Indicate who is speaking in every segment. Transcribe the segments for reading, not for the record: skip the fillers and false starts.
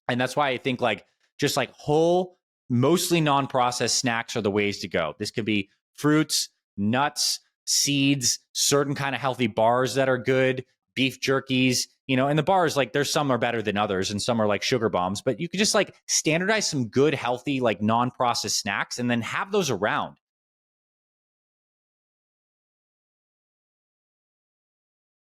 Speaker 1: And that's why I think like just like whole, mostly non-processed snacks are the ways to go. This could be fruits, nuts, seeds, certain kind of healthy bars that are good, beef jerkies, and the bars, like there's some are better than others and some are like sugar bombs, but you could just like standardize some good, healthy, like non-processed snacks and then have those around.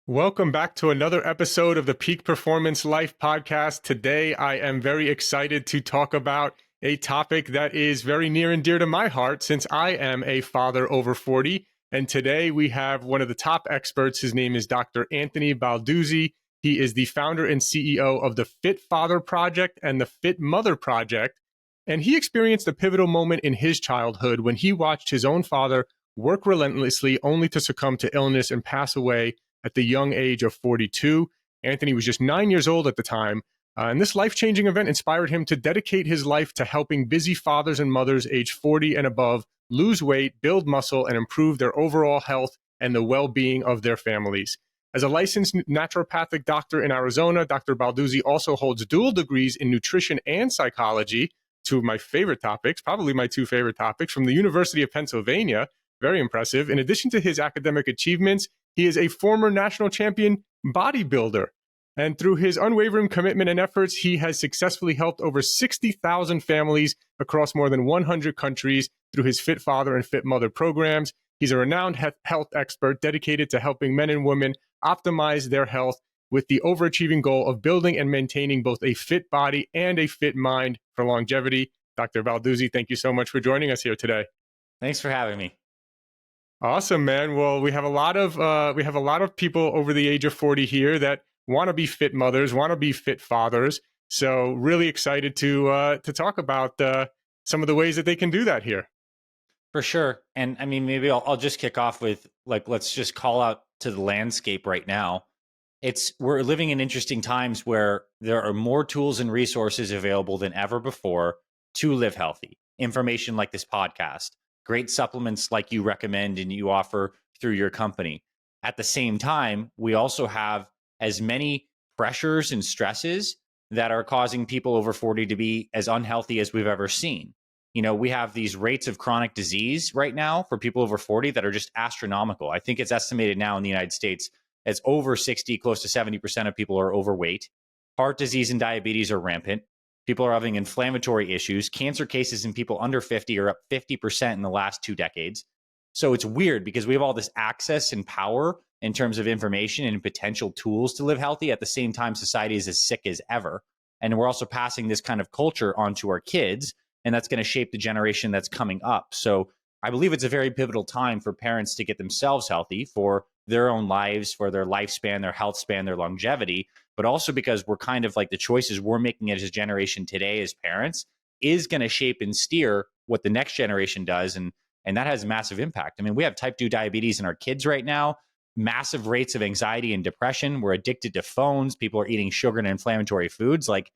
Speaker 2: Welcome back to another episode of the Peak Performance Life podcast. Today, I am very excited to talk about a topic that is very near and dear to my heart since I am a father over 40. And today we have one of the top experts. His name is Dr. Anthony Balduzzi. He is the founder and CEO of the Fit Father Project and the Fit Mother Project. And he experienced a pivotal moment in his childhood when he watched his own father work relentlessly only to succumb to illness and pass away at the young age of 42. Anthony was just 9 years old at the time, and this life-changing event inspired him to dedicate his life to helping busy fathers and mothers age 40 and above lose weight, build muscle, and improve their overall health and the well-being of their families. As a licensed naturopathic doctor in Arizona, Dr. Balduzzi also holds dual degrees in nutrition and psychology, two of my favorite topics, probably my two favorite topics, from the University of Pennsylvania. Very impressive. In addition to his academic achievements, he is a former national champion bodybuilder. And through his unwavering commitment and efforts, he has successfully helped over 60,000 families across more than 100 countries through his Fit Father and Fit Mother programs. He's a renowned health expert dedicated to helping men and women optimize their health with the overachieving goal of building and maintaining both a fit body and a fit mind for longevity. Dr. Balduzzi, thank you so much for joining us here today.
Speaker 1: Thanks for having me.
Speaker 2: Awesome, man. Well, we have a lot of people over the age of 40 here that want to be fit mothers, want to be fit fathers. So really excited to talk about some of the ways that they can do that here.
Speaker 1: For sure. And I mean, maybe I'll just kick off with like, let's just call out to the landscape right now. We're living in interesting times where there are more tools and resources available than ever before to live healthy. Information like this podcast, great supplements like you recommend and you offer through your company. At the same time, we also have as many pressures and stresses that are causing people over 40 to be as unhealthy as we've ever seen. We have these rates of chronic disease right now for people over 40 that are just astronomical. I think it's estimated now in the United States as over 60, close to 70% of people are overweight. Heart disease and diabetes are rampant. People are having inflammatory issues. Cancer cases in people under 50 are up 50% in the last 2 decades. So it's weird because we have all this access and power in terms of information and potential tools to live healthy. At the same time, society is as sick as ever. And we're also passing this kind of culture onto our kids, and that's going to shape the generation that's coming up. So I believe it's a very pivotal time for parents to get themselves healthy for their own lives, for their lifespan, their health span, their longevity, but also because we're kind of like the choices we're making as a generation today as parents is going to shape and steer what the next generation does. And that has a massive impact. I mean, we have type 2 diabetes in our kids right now, massive rates of anxiety and depression. We're addicted to phones. People are eating sugar and inflammatory foods. Like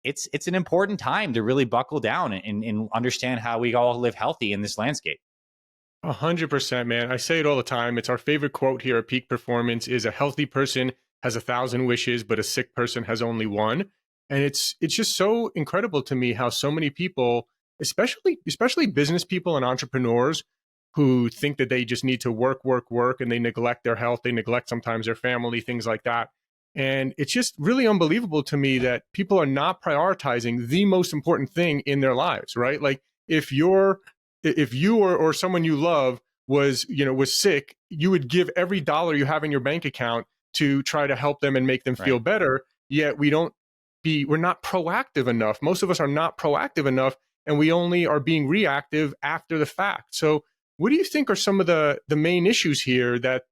Speaker 1: it's an important time to really buckle down and understand how we all live healthy in this landscape.
Speaker 2: 100%, man. I say it all the time. It's our favorite quote here at Peak Performance is a healthy person has 1,000 wishes, but a sick person has only one. And it's just so incredible to me how so many people, especially business people and entrepreneurs who think that they just need to work, and they neglect their health. They neglect sometimes their family, things like that. And it's just really unbelievable to me that people are not prioritizing the most important thing in their lives, right? Like if you or someone you love was sick, you would give every dollar you have in your bank account to try to help them and make them feel better. Yet we're not proactive enough. Most of us are not proactive enough, and we only are being reactive after the fact. So what do you think are some of the main issues here that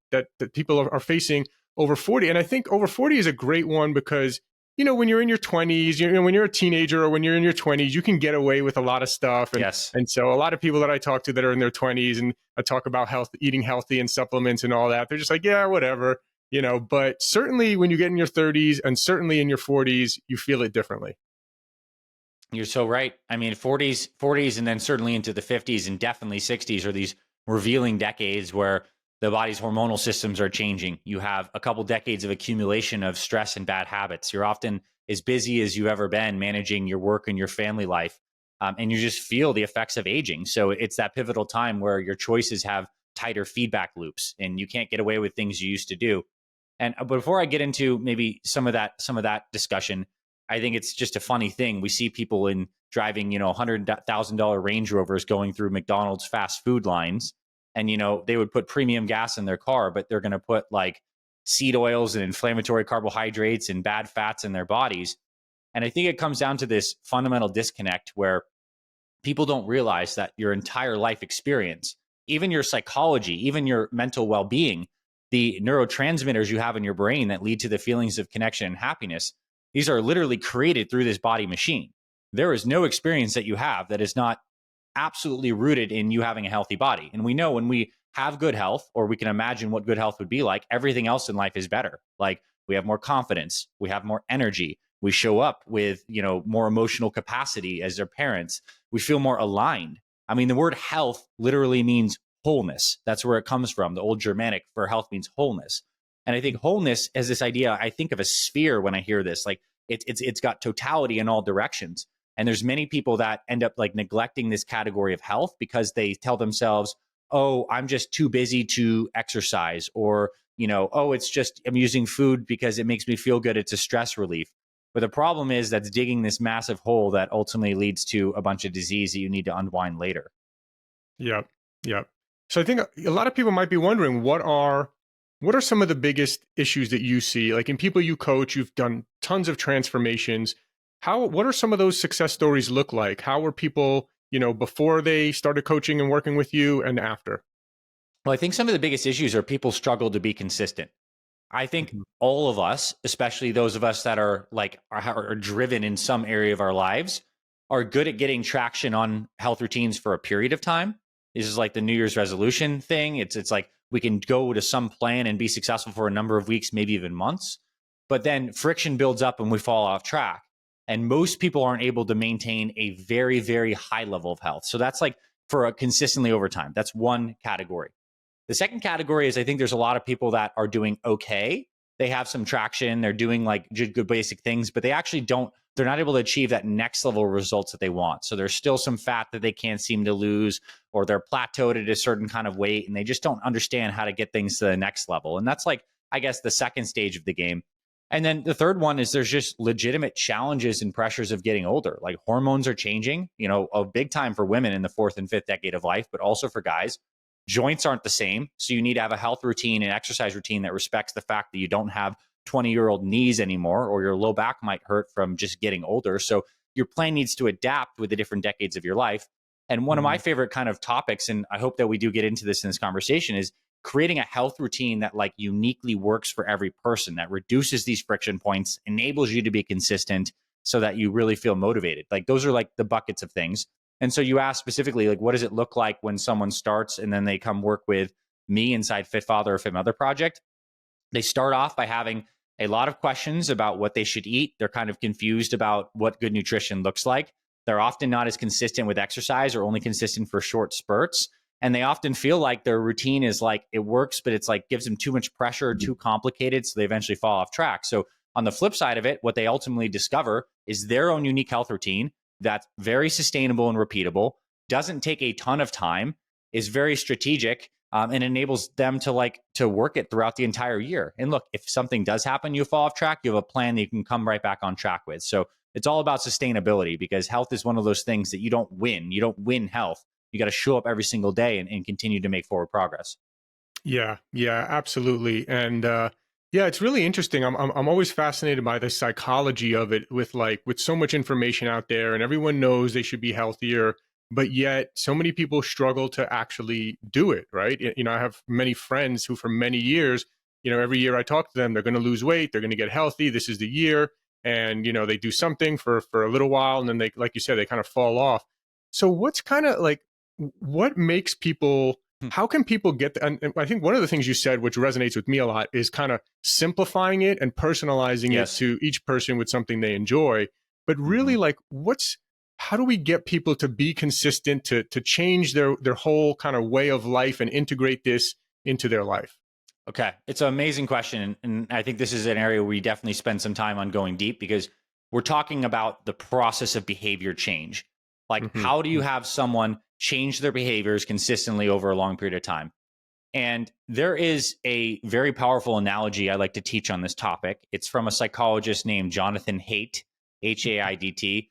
Speaker 2: people are facing over 40? And I think over 40 is a great one because, when you're in your 20s, when you're a teenager or when you're in your 20s, you can get away with a lot of stuff. And,
Speaker 1: yes.
Speaker 2: And so a lot of people that I talk to that are in their 20s and I talk about health, eating healthy and supplements and all that, they're just like, yeah, whatever, but certainly when you get in your 30s and certainly in your 40s, you feel it differently.
Speaker 1: You're so right. I mean, 40s, and then certainly into the 50s and definitely 60s are these revealing decades where the body's hormonal systems are changing. You have a couple decades of accumulation of stress and bad habits. You're often as busy as you've ever been managing your work and your family life. And you just feel the effects of aging. So it's that pivotal time where your choices have tighter feedback loops and you can't get away with things you used to do. And before I get into maybe some of that discussion, I think it's just a funny thing. We see people in driving, $100,000 Range Rovers going through McDonald's fast food lines, and they would put premium gas in their car, but they're going to put like seed oils and inflammatory carbohydrates and bad fats in their bodies. And I think it comes down to this fundamental disconnect where people don't realize that your entire life experience, even your psychology, even your mental well being, the neurotransmitters you have in your brain that lead to the feelings of connection and happiness, these are literally created through this body machine. There is no experience that you have that is not absolutely rooted in you having a healthy body. And we know when we have good health, or we can imagine what good health would be like, everything else in life is better. Like we have more confidence, we have more energy, we show up with, more emotional capacity as their parents, we feel more aligned. I mean, the word health literally means wholeness. That's where it comes from. The old Germanic for health means wholeness. And I think wholeness is this idea, I think of a sphere when I hear this, like it's got totality in all directions. And there's many people that end up like neglecting this category of health because they tell themselves, oh, I'm just too busy to exercise, or, oh, it's just I'm using food because it makes me feel good. It's a stress relief. But the problem is that's digging this massive hole that ultimately leads to a bunch of disease that you need to unwind later.
Speaker 2: Yep. Yep. So I think a lot of people might be wondering what are some of the biggest issues that you see? Like in people you coach, you've done tons of transformations. What are some of those success stories look like? How were people, before they started coaching and working with you and after?
Speaker 1: Well, I think some of the biggest issues are people struggle to be consistent. I think
Speaker 2: Mhm.
Speaker 1: all of us, especially those of us that are like are driven in some area of our lives, are good at getting traction on health routines for a period of time. This is like the New Year's resolution thing. It's like we can go to some plan and be successful for a number of weeks, maybe even months. But then friction builds up and we fall off track. And most people aren't able to maintain a very, very high level of health. So that's like for a consistently over time. That's one category. The second category is I think there's a lot of people that are doing okay. They have some traction, they're doing like good basic things, but they actually they're not able to achieve that next level results that they want. So there's still some fat that they can't seem to lose, or they're plateaued at a certain kind of weight and they just don't understand how to get things to the next level. And that's like, I guess, the second stage of the game. And then the third one is there's just legitimate challenges and pressures of getting older. Like hormones are changing, a big time for women in the fourth and fifth decade of life, but also for guys. Joints aren't the same. So you need to have a health routine and exercise routine that respects the fact that you don't have 20-year-old knees anymore, or your low back might hurt from just getting older. So your plan needs to adapt with the different decades of your life. And one of my
Speaker 2: Mhm.
Speaker 1: favorite kind of topics, and I hope that we do get into this in this conversation, is creating a health routine that like uniquely works for every person, that reduces these friction points, enables you to be consistent so that you really feel motivated. Like those are like the buckets of things. And so you asked specifically, like, what does it look like when someone starts and then they come work with me inside Fit Father or Fit Mother Project? They start off by having a lot of questions about what they should eat. They're kind of confused about what good nutrition looks like. They're often not as consistent with exercise, or only consistent for short spurts. And they often feel like their routine is like it works, but it's like gives them too much pressure, too complicated. So they eventually fall off track. So on the flip side of it, what they ultimately discover is their own unique health routine that's very sustainable and repeatable, doesn't take a ton of time, is very strategic, and enables them to work it throughout the entire year. And look, if something does happen, you fall off track, you have a plan that you can come right back on track with. So it's all about sustainability, because health is one of those things that you don't win. You don't win health. You got to show up every single day and continue to make forward progress.
Speaker 2: Yeah, yeah, absolutely. And yeah, it's really interesting. I'm always fascinated by the psychology of it, with so much information out there and everyone knows they should be healthier, but yet so many people struggle to actually do it, right? I have many friends who for many years, every year I talk to them, they're going to lose weight, they're going to get healthy, this is the year, and they do something for a little while and then they, like you said, they kind of fall off. So what's kind of like what makes people
Speaker 1: Hmm.
Speaker 2: how can people get and I think one of the things you said, which resonates with me a lot, is kind of simplifying it and personalizing it
Speaker 1: Yes.
Speaker 2: to each person with something they enjoy. But really,
Speaker 1: Mhm.
Speaker 2: like, how do we get people to be consistent, to change their whole kind of way of life and integrate this into their life?
Speaker 1: Okay. It's an amazing question. And I think this is an area where we definitely spend some time on going deep, because We're talking about the process of behavior change. Like,
Speaker 2: Mm-hmm.
Speaker 1: how do you have someone change their behaviors consistently over a long period of time? And there is a very powerful analogy I like to teach on this topic. It's from a psychologist named Jonathan Haidt, Haidt.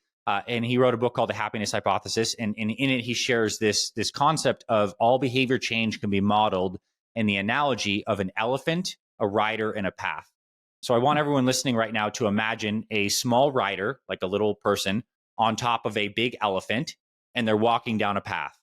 Speaker 1: And he wrote a book called The Happiness Hypothesis. And in it, he shares this concept of all behavior change can be modeled in the analogy of an elephant, a rider, and a path. So I want everyone listening right now to imagine a small rider, like a little person, on top of a big elephant, and they're walking down a path.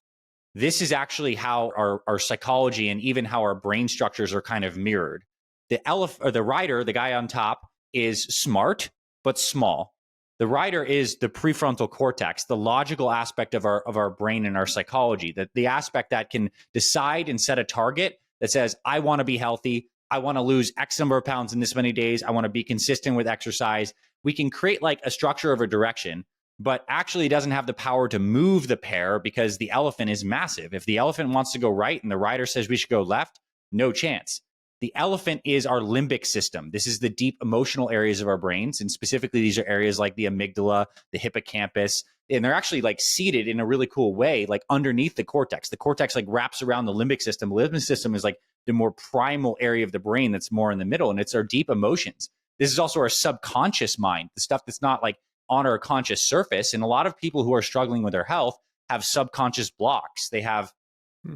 Speaker 1: This is actually how our psychology and even how our brain structures are kind of mirrored. The elephant or the rider, the guy on top, is smart but small. The rider is the prefrontal cortex, the logical aspect of our brain and our psychology, the aspect that can decide and set a target that says, I want to be healthy. I want to lose X number of pounds in this many days. I want to be consistent with exercise. We can create like a structure of a direction, but actually doesn't have the power to move the pair because the elephant is massive. If the elephant wants to go right and the rider says we should go left, no chance. The elephant is our limbic system. This is the deep emotional areas of our brains. And specifically, these are areas like the amygdala, the hippocampus. And they're actually like seated in a really cool way, like underneath the cortex. The cortex like wraps around the limbic system. The limbic system is like the more primal area of the brain that's more in the middle. And it's our deep emotions. This is also our subconscious mind, the stuff that's not like on our conscious surface. And a lot of people who are struggling with their health have subconscious blocks. They have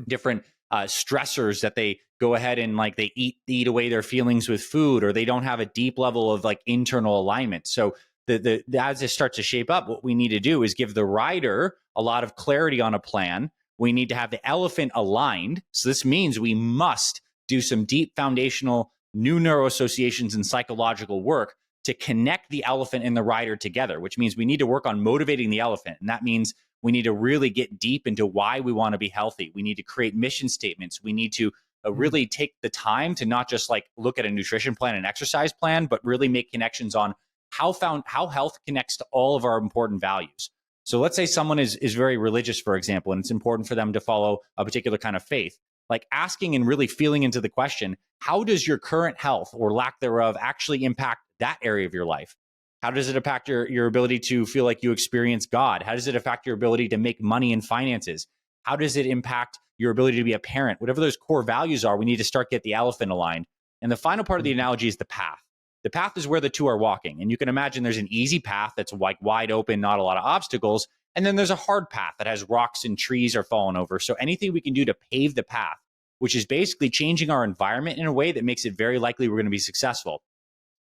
Speaker 1: different stressors that they go ahead and like they eat away their feelings with food, or they don't have a deep level of like internal alignment. So as this starts to shape up, what we need to do is give the rider a lot of clarity on a plan. We need to have the elephant aligned. So this means we must do some deep foundational new neuroassociations and psychological work to connect the elephant and the rider together, which means we need to work on motivating the elephant. And that means we need to really get deep into why we want to be healthy. We need to create mission statements. We need to really take the time to not just like look at a nutrition plan and exercise plan, but really make connections on how health connects to all of our important values. So let's say someone is very religious, for example, and it's important for them to follow a particular kind of faith. Like asking and really feeling into the question, how does your current health or lack thereof actually impact that area of your life? How does it impact your ability to feel like you experience God? How does it affect your ability to make money and finances? How does it impact your ability to be a parent? Whatever those core values are, we need to start get the elephant aligned. And the final part of the analogy is the path. The path is where the two are walking. And you can imagine there's an easy path that's like wide open, not a lot of obstacles. And then there's a hard path that has rocks and trees are falling over. So anything we can do to pave the path, which is basically changing our environment in a way that makes it very likely we're going to be successful.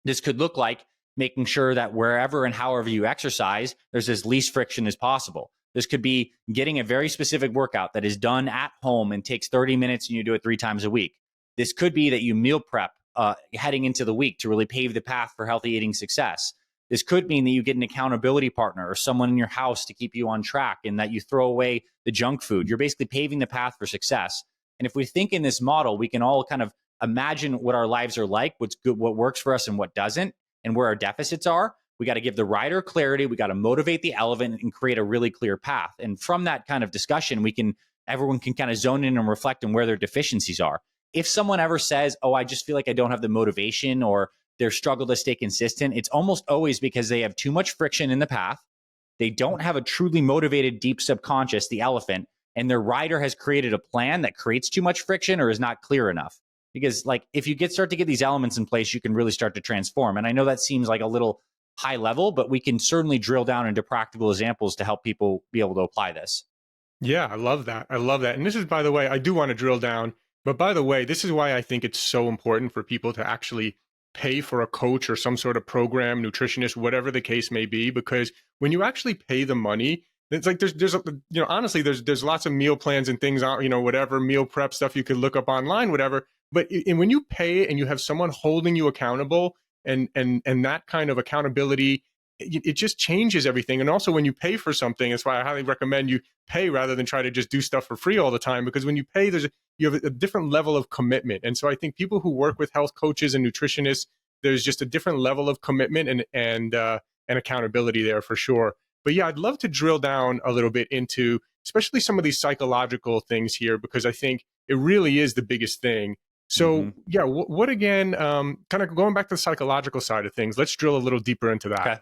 Speaker 1: This could look like making sure that wherever and however you exercise, there's as least friction as possible. This could be getting a very specific workout that is done at home and takes 30 minutes and you do it 3 times a week. This could be that you meal prep heading into the week to really pave the path for healthy eating success. This could mean that you get an accountability partner or someone in your house to keep you on track and that you throw away the junk food. You're basically paving the path for success. And if we think in this model, we can all kind of imagine what our lives are like, what's good, what works for us and what doesn't, and where our deficits are. We got to give the rider clarity. We got to motivate the elephant and create a really clear path. And from that kind of discussion, everyone can kind of zone in and reflect on where their deficiencies are. If someone ever says, oh, I just feel like I don't have the motivation or they're struggle to stay consistent, it's almost always because they have too much friction in the path. They don't have a truly motivated deep subconscious, the elephant, and their rider has created a plan that creates too much friction or is not clear enough. Because like if you start to get these elements in place, you can really start to transform. And I know that seems like a little high level, but we can certainly drill down into practical examples to help people be able to apply this.
Speaker 2: Yeah, I love that. I love that. And this is, by the way, I do want to drill down. But by the way, this is why I think it's so important for people to actually pay for a coach or some sort of program, nutritionist, whatever the case may be, because when you actually pay the money, it's like honestly, there's lots of meal plans and things out, whatever meal prep stuff you could look up online, whatever. But when you pay and you have someone holding you accountable and that kind of accountability, it just changes everything. And also when you pay for something, that's why I highly recommend you pay rather than try to just do stuff for free all the time, because when you pay, you have a different level of commitment. And so I think people who work with health coaches and nutritionists, there's just a different level of commitment and accountability there for sure. But yeah, I'd love to drill down a little bit into especially some of these psychological things here, because I think it really is the biggest thing. So yeah, what again, kind of going back to the psychological side of things, let's drill a little deeper into that.
Speaker 1: Okay.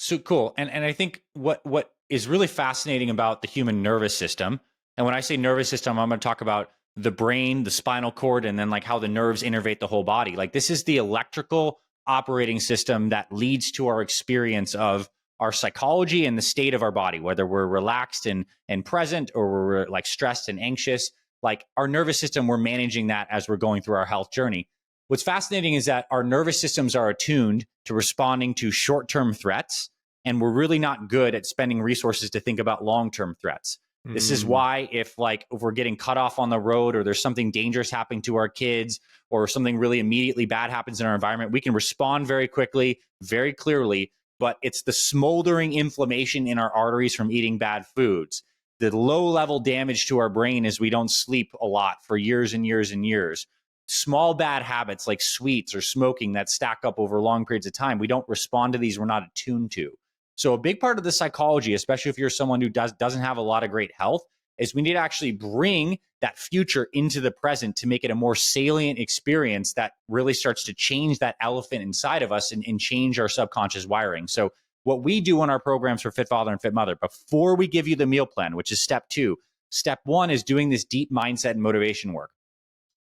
Speaker 1: So cool. And I think what is really fascinating about the human nervous system, and when I say nervous system, I'm going to talk about the brain, the spinal cord, and then like how the nerves innervate the whole body. Like this is the electrical operating system that leads to our experience of our psychology and the state of our body, whether we're relaxed and present or we're like stressed and anxious. Like our nervous system, we're managing that as we're going through our health journey. What's fascinating is that our nervous systems are attuned to responding to short-term threats, and we're really not good at spending resources to think about long-term threats. This is
Speaker 2: Mm.
Speaker 1: why if we're getting cut off on the road or there's something dangerous happening to our kids or something really immediately bad happens in our environment, we can respond very quickly, very clearly, but it's the smoldering inflammation in our arteries from eating bad foods. The low level damage to our brain is we don't sleep a lot for years and years and years. Small bad habits like sweets or smoking that stack up over long periods of time, we don't respond to these, we're not attuned to. So a big part of the psychology, especially if you're someone who doesn't have a lot of great health, is we need to actually bring that future into the present to make it a more salient experience that really starts to change that elephant inside of us and change our subconscious wiring. So what we do in our programs for Fit Father and Fit Mother, before we give you the meal plan, which is step 2, step 1 is doing this deep mindset and motivation work.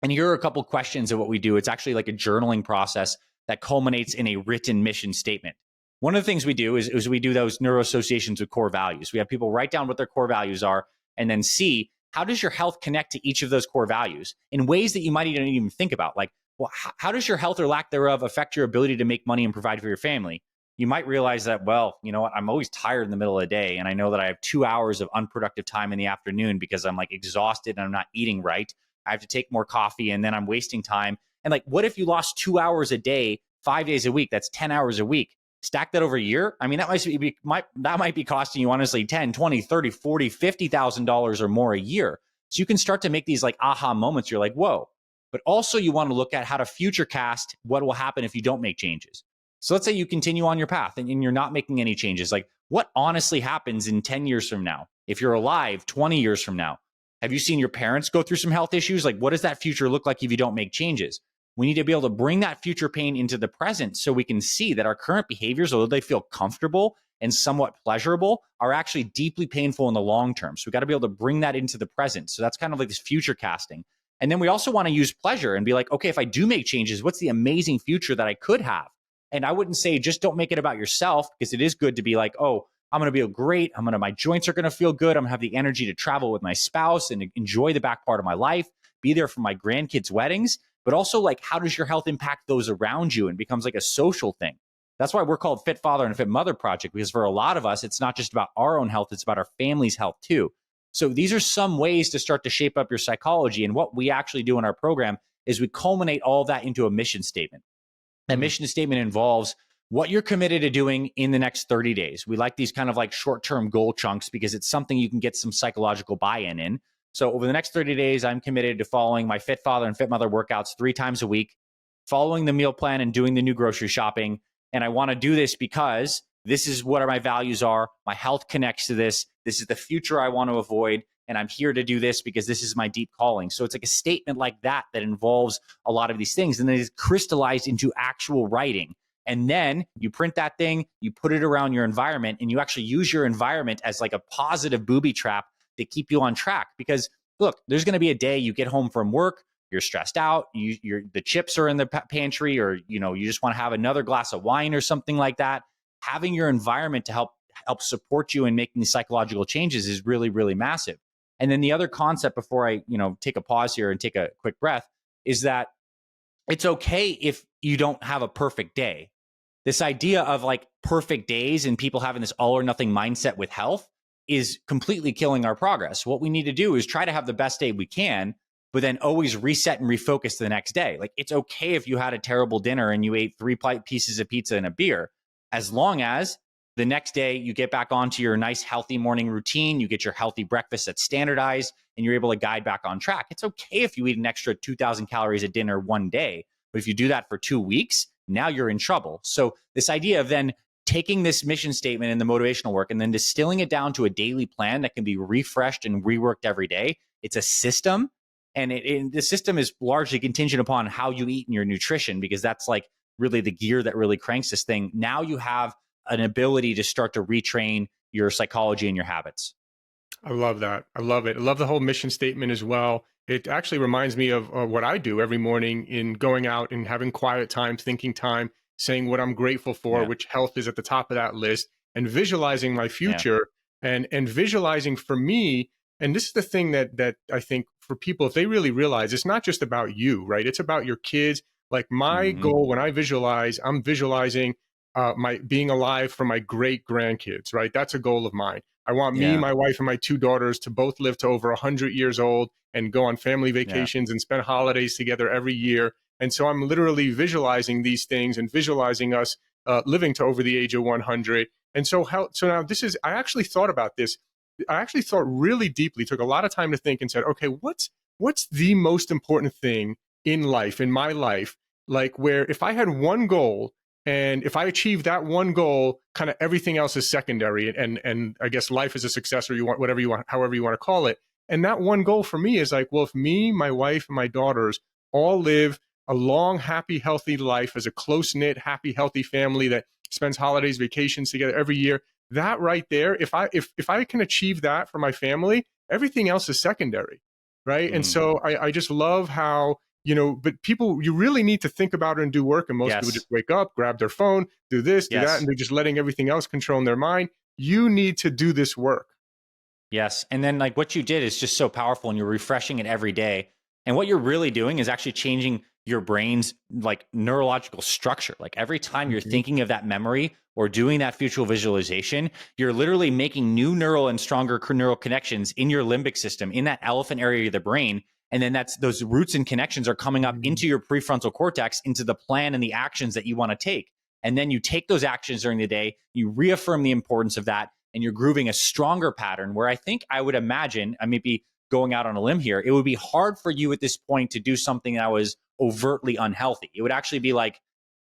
Speaker 1: And here are a couple questions of what we do. It's actually like a journaling process that culminates in a written mission statement. One of the things we do is we do those neuroassociations with core values. We have people write down what their core values are and then see how does your health connect to each of those core values in ways that you might even think about. Like, well, how does your health or lack thereof affect your ability to make money and provide for your family? You might realize that, well, you know what, I'm always tired in the middle of the day. And I know that I have 2 hours of unproductive time in the afternoon because I'm like exhausted and I'm not eating right. I have to take more coffee and then I'm wasting time. And like, what if you lost 2 hours a day, 5 days a week? That's 10 hours a week. Stack that over a year. I mean, that might be costing you honestly 10, 20, 30, 40, $50,000 or more a year. So you can start to make these like aha moments. You're like, whoa. But also you want to look at how to future cast what will happen if you don't make changes. So let's say you continue on your path and you're not making any changes. Like what honestly happens in 10 years from now? If you're alive 20 years from now, have you seen your parents go through some health issues? Like, what does that future look like if you don't make changes? We need to be able to bring that future pain into the present so we can see that our current behaviors, although they feel comfortable and somewhat pleasurable, are actually deeply painful in the long term. So we got to be able to bring that into the present. So that's kind of like this future casting. And then we also want to use pleasure and be like, okay, if I do make changes, what's the amazing future that I could have? And I wouldn't say just don't make it about yourself, because it is good to be like, oh, I'm going to be great. My joints are going to feel good. I'm going to have the energy to travel with my spouse and enjoy the back part of my life, be there for my grandkids' weddings. But also, like, how does your health impact those around you and becomes like a social thing? That's why we're called Fit Father and Fit Mother Project, because for a lot of us, it's not just about our own health, it's about our family's health too. So these are some ways to start to shape up your psychology. And what we actually do in our program is we culminate all of that into a mission statement. That mission statement involves what you're committed to doing in the next 30 days. We like these kind of like short-term goal chunks because it's something you can get some psychological buy-in in. So over the next 30 days, I'm committed to following my Fit Father and Fit Mother workouts 3 times a week, following the meal plan and doing the new grocery shopping. And I want to do this because this is what my values are. My health connects to this. This is the future I want to avoid. And I'm here to do this because this is my deep calling. So it's like a statement like that that involves a lot of these things. And then it's crystallized into actual writing. And then you print that thing, you put it around your environment, and you actually use your environment as like a positive booby trap to keep you on track. Because look, there's going to be a day you get home from work, you're stressed out, the chips are in the pantry, or you just want to have another glass of wine or something like that. Having your environment to help support you in making these psychological changes is really, really massive. And then the other concept before I take a pause here and take a quick breath is that it's okay if you don't have a perfect day. This idea of like perfect days and people having this all or nothing mindset with health is completely killing our progress. What we need to do is try to have the best day we can, but then always reset and refocus the next day. Like it's okay if you had a terrible dinner and you ate 3 pieces of pizza and a beer, as long as the next day you get back onto your nice healthy morning routine, you get your healthy breakfast that's standardized, and you're able to guide back on track. It's okay if you eat an extra 2,000 calories at dinner one day, but if you do that for 2 weeks, now you're in trouble. So this idea of then taking this mission statement and the motivational work and then distilling it down to a daily plan that can be refreshed and reworked every day. It's a system, and the system is largely contingent upon how you eat and your nutrition, because that's like really the gear that really cranks this thing. Now you have an ability to start to retrain your psychology and your habits.
Speaker 2: I love that. I love it. I love the whole mission statement as well. It actually reminds me of what I do every morning in going out and having quiet time, thinking time, saying what I'm grateful for,
Speaker 1: Yeah.
Speaker 2: which health is at the top of that list, and visualizing my
Speaker 1: Yeah.
Speaker 2: future and visualizing for me. And this is the thing that I think for people, if they really realize it's not just about you, right? It's about your kids. Like my
Speaker 1: Hmm.
Speaker 2: goal when I visualize, I'm visualizing my being alive for my great grandkids, right? That's a goal of mine. I want me,
Speaker 1: Yeah.
Speaker 2: my wife, and my two daughters to both live to over 100 years old and go on family
Speaker 1: Yeah.
Speaker 2: vacations and spend holidays together every year. And so I'm literally visualizing these things and visualizing us living to over the age of 100. And so so now this is, I actually thought about this. I actually thought really deeply, took a lot of time to think and said, okay, what's the most important thing in life, in my life? Like where if I had one goal and if I achieve that one goal, kind of everything else is secondary. And I guess life is a success, or you want whatever you want, however you want to call it. And that one goal for me is like, well, if me, my wife, and my daughters all live a long, happy, healthy life as a close-knit, happy, healthy family that spends holidays, vacations together every year, that right there, if I can achieve that for my family, everything else is secondary. Right. And
Speaker 1: Mm.
Speaker 2: so I just love how but people, you really need to think about it and do work. And most people just
Speaker 1: Yes.
Speaker 2: wake up, grab their phone, do this, do that, and
Speaker 1: Yes.
Speaker 2: they're just letting everything else control in their mind. You need to do this work.
Speaker 1: Yes. And then like what you did is just so powerful and you're refreshing it every day. And what you're really doing is actually changing your brain's like neurological structure. Like every time you're
Speaker 2: Mhm.
Speaker 1: thinking of that memory or doing that future visualization, you're literally making new neural and stronger neural connections in your limbic system, in that elephant area of the brain. And then that's those roots and connections are coming up
Speaker 2: Mhm.
Speaker 1: into your prefrontal cortex, into the plan and the actions that you want to take. And then you take those actions during the day, you reaffirm the importance of that, and you're grooving a stronger pattern where I think I would imagine, I may be going out on a limb here, it would be hard for you at this point to do something that was overtly unhealthy. It would actually be like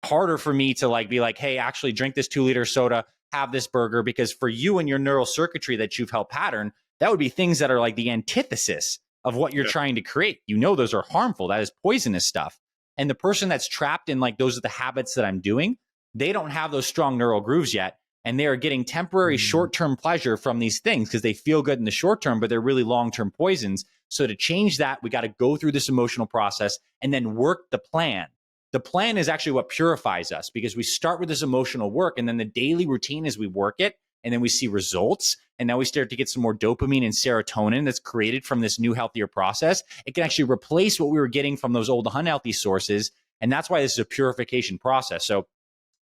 Speaker 1: harder for me to like be like, hey, actually drink this 2 liter soda, have this burger, because for you and your neural circuitry that you've helped pattern, that would be things that are like the antithesis of what you're
Speaker 2: Yeah.
Speaker 1: trying to create. You know, those are harmful. That is poisonous stuff. And the person that's trapped in like, those are the habits that I'm doing, they don't have those strong neural grooves yet. And they are getting temporary
Speaker 2: Mhm.
Speaker 1: short term pleasure from these things because they feel good in the short term, but they're really long term poisons. So to change that, we got to go through this emotional process and then work the plan. The plan is actually what purifies us because we start with this emotional work and then the daily routine as we work it and then we see results and now we start to get some more dopamine and serotonin that's created from this new healthier process. It can actually replace what we were getting from those old unhealthy sources, and that's why this is a purification process. So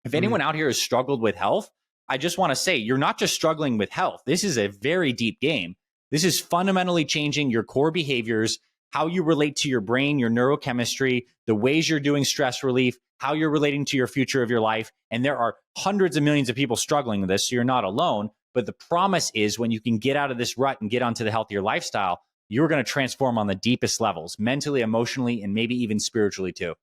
Speaker 1: if
Speaker 2: Mhm.
Speaker 1: anyone out here has struggled with health, I just want to say you're not just struggling with health. This is a very deep game. This is fundamentally changing your core behaviors, how you relate to your brain, your neurochemistry, the ways you're doing stress relief, how you're relating to your future of your life. And there are hundreds of millions of people struggling with this, so you're not alone. But the promise is when you can get out of this rut and get onto the healthier lifestyle, you're going to transform on the deepest levels, mentally, emotionally, and maybe even spiritually too.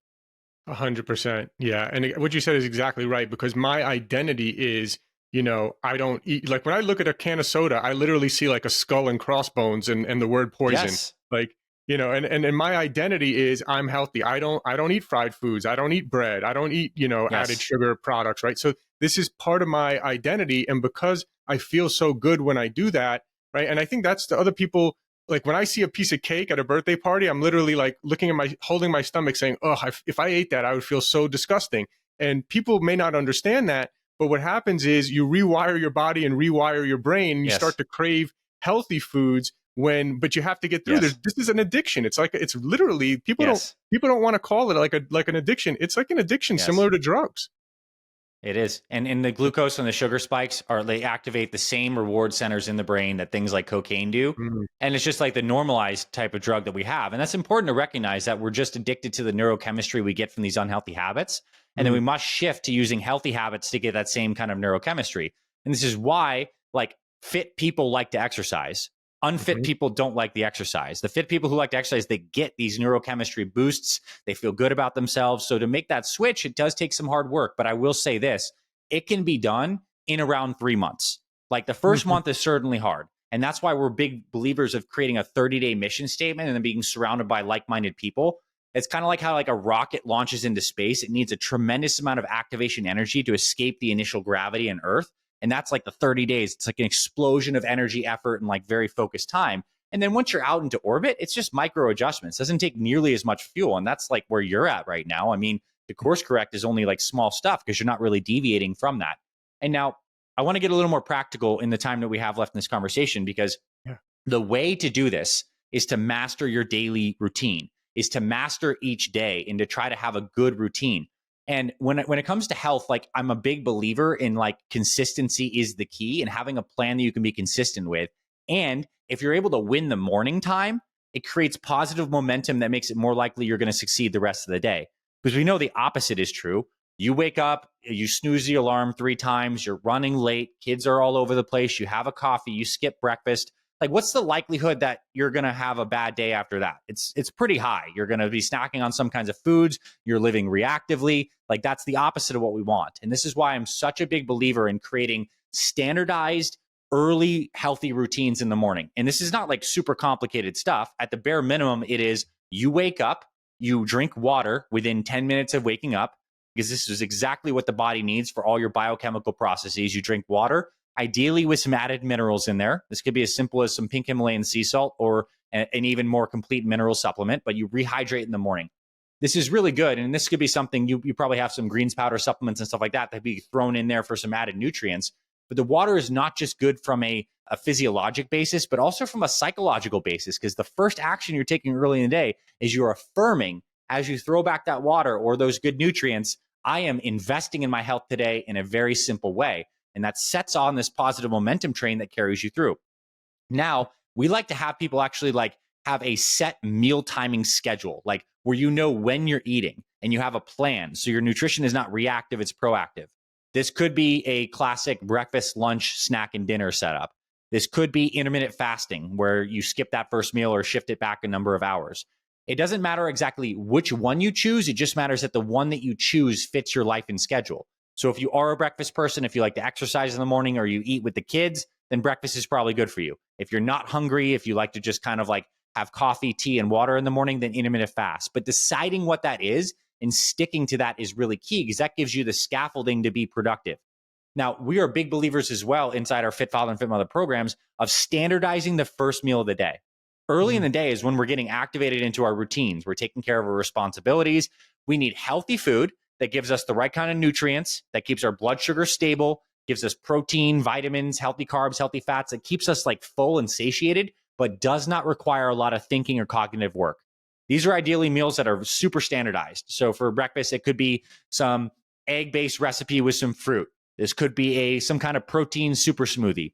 Speaker 2: 100%. Yeah. And what you said is exactly right because my identity is, I don't eat, like when I look at a can of soda, I literally see like a skull and crossbones and the word poison.
Speaker 1: Yes.
Speaker 2: Like, and my identity is I'm healthy. I don't eat fried foods. I don't eat bread. I don't eat, added
Speaker 1: Yes.
Speaker 2: sugar products. Right. So this is part of my identity. And because I feel so good when I do that, right. And I think that's the other people, like when I see a piece of cake at a birthday party, I'm literally like looking at holding my stomach saying, oh, if I ate that, I would feel so disgusting. And people may not understand that. But what happens is you rewire your body and rewire your brain and you start
Speaker 1: Yes.
Speaker 2: to crave healthy foods but you have to get through
Speaker 1: Yes.
Speaker 2: this is an addiction. It's literally
Speaker 1: Yes.
Speaker 2: people don't want to call it like an addiction. It's like an addiction
Speaker 1: Yes.
Speaker 2: similar to drugs.
Speaker 1: It is. And the glucose and the sugar spikes they activate the same reward centers in the brain that things like cocaine do.
Speaker 2: Mm,
Speaker 1: And it's just like the normalized type of drug that we have. And that's important to recognize that we're just addicted to the neurochemistry we get from these unhealthy habits. And then we
Speaker 2: mm,
Speaker 1: must shift to using healthy habits to get that same kind of neurochemistry. And this is why like fit people like to exercise. Unfit
Speaker 2: mhm.
Speaker 1: people don't like the exercise. The fit people who like to exercise, they get these neurochemistry boosts. They feel good about themselves. So to make that switch, it does take some hard work. But I will say this, it can be done in around 3 months. Like the first
Speaker 2: Mhm.
Speaker 1: month is certainly hard. And that's why we're big believers of creating a 30-day mission statement and then being surrounded by like minded people. It's kind of like how like a rocket launches into space. It needs a tremendous amount of activation energy to escape the initial gravity in Earth. And that's like the 30 days. It's like an explosion of energy, effort, and like very focused time. And then once you're out into orbit, it's just micro adjustments. It doesn't take nearly as much fuel. And that's like where you're at right now. I mean, the course correct is only like small stuff because you're not really deviating from that. And now I want to get a little more practical in the time that we have left in this conversation, because the way to do this is to master your daily routine, is to master each day and to try to have a good routine. And when it comes to health, like I'm a big believer in like consistency is the key, and having a plan that you can be consistent with. And if you're able to win the morning time, it creates positive momentum that makes it more likely you're going to succeed the rest of the day. Because we know the opposite is true. You wake up, you snooze the alarm 3 times, you're running late, kids are all over the place, you have a coffee, you skip breakfast. Like, what's the likelihood that you're going to have a bad day after that? It's pretty high. You're going to be snacking on some kinds of foods. You're living reactively. Like, that's the opposite of what we want. And this is why I'm such a big believer in creating standardized, early, healthy routines in the morning. And this is not like super complicated stuff. At the bare minimum, it is you wake up, you drink water within 10 minutes of waking up, because this is exactly what the body needs for all your biochemical processes. You drink water, ideally with some added minerals in there. This could be as simple as some pink Himalayan sea salt or an even more complete mineral supplement, but you rehydrate in the morning. This is really good. And this could be something you probably have some greens powder supplements and stuff like that be thrown in there for some added nutrients. But the water is not just good from a physiologic basis, but also from a psychological basis, because the first action you're taking early in the day is you're affirming, as you throw back that water or those good nutrients, I am investing in my health today in a very simple way. And that sets on this positive momentum train that carries you through. Now, we like to have people actually like have a set meal timing schedule, like where you know when you're eating and you have a plan. So your nutrition is not reactive, it's proactive. This could be a classic breakfast, lunch, snack, and dinner setup. This could be intermittent fasting, where you skip that first meal or shift it back a number of hours. It doesn't matter exactly which one you choose. It just matters that the one that you choose fits your life and schedule. So if you are a breakfast person, if you like to exercise in the morning or you eat with the kids, then breakfast is probably good for you. If you're not hungry, if you like to just kind of like have coffee, tea, and water in the morning, then intermittent fast. But deciding what that is and sticking to that is really key, because that gives you the scaffolding to be productive. Now, we are big believers as well inside our Fit Father and Fit Mother programs of standardizing the first meal of the day. Early in the day is when we're getting activated into our routines. We're taking care of our responsibilities. We need healthy food that gives us the right kind of nutrients, that keeps our blood sugar stable, gives us protein, vitamins, healthy carbs, healthy fats, that keeps us like full and satiated, but does not require a lot of thinking or cognitive work. These are ideally meals that are super standardized. So for breakfast, it could be some egg-based recipe with some fruit. This could be some kind of protein super smoothie.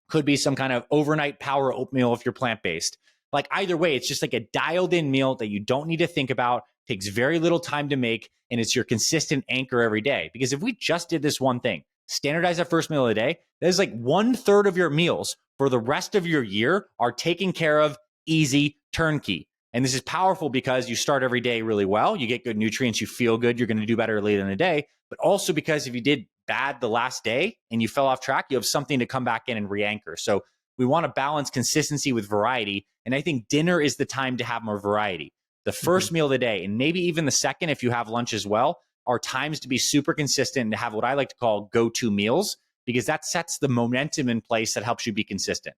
Speaker 1: Could be some kind of overnight power oatmeal if you're plant-based. Like either way, it's just like a dialed in meal that you don't need to think about, takes very little time to make, and it's your consistent anchor every day. Because if we just did this one thing, standardize that first meal of the day, that is like 1/3 of your meals for the rest of your year are taken care of, easy, turnkey. And this is powerful because you start every day really well, you get good nutrients, you feel good, you're going to do better later in the day. But also because if you did bad the last day and you fell off track, you have something to come back in and re-anchor. So we want to balance consistency with variety. And I think dinner is the time to have more variety. The first meal of the day, and maybe even the second if you have lunch as well, are times to be super consistent and to have what I like to call go-to meals, because that sets the momentum in place that helps you be consistent.